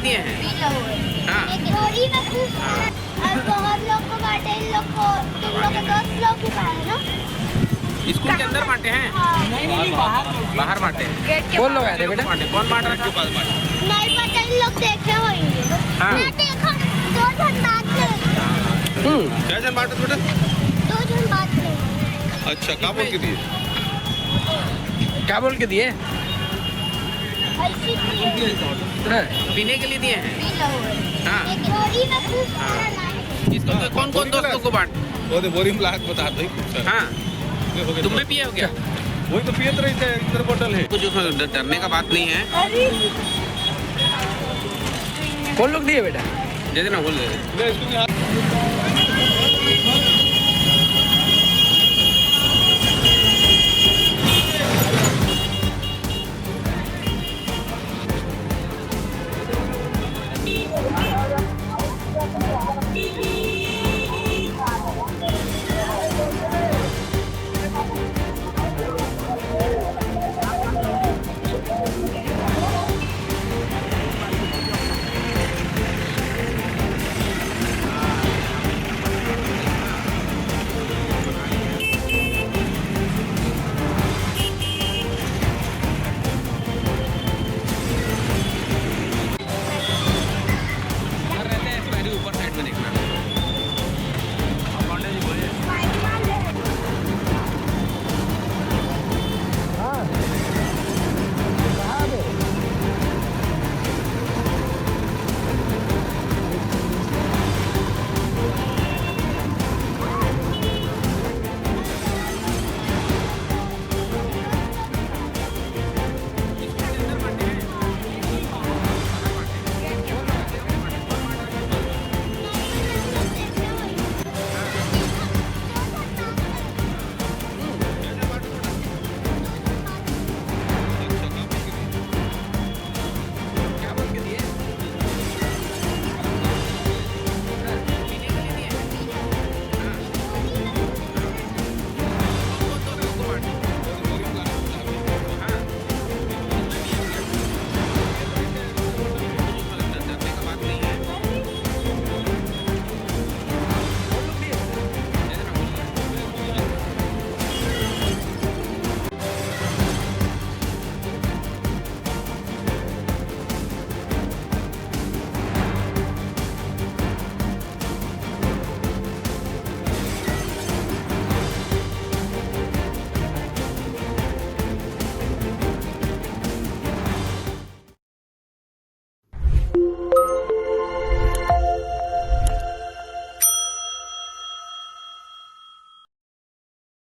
दिए हैं। हाँ। थोड़ी में खूब और बहुत लोग को बांटे, इन लोग को तुम लोग को 10 लोग को खाए ना। स्कूल के अंदर बांटे हैं? नहीं बाहर बांटे हैं। कौन लोग आए थे बेटा? बांटे कौन बांट रहा है? नहीं पता, इन लोग देखे होंगे। हाँ। मैं देखा 2 जन बांटते, क्या जन बांटे बेटा? 2 जन बांटते। अच्छा, क्या बोल के दिए? क्या बोल के दिए? ऐसी दिए, हाँ। पीने के लिए दिए हैं। P low. हाँ। एक थोड़ी में खूब सारा लाए। इसको कौन कौन दोस्तों को बांट? वो तो बोरिंग लाख बता दो सर। हाँ। हो गया तुम भी पिए हो क्या? वही तो पियत रही थे, इधर बोतल है। कुछ उसमें डरने का बात नहीं है। कौन लोग दिए बेटा? दे देना, बोल दे दे। ले इसको भी हाथ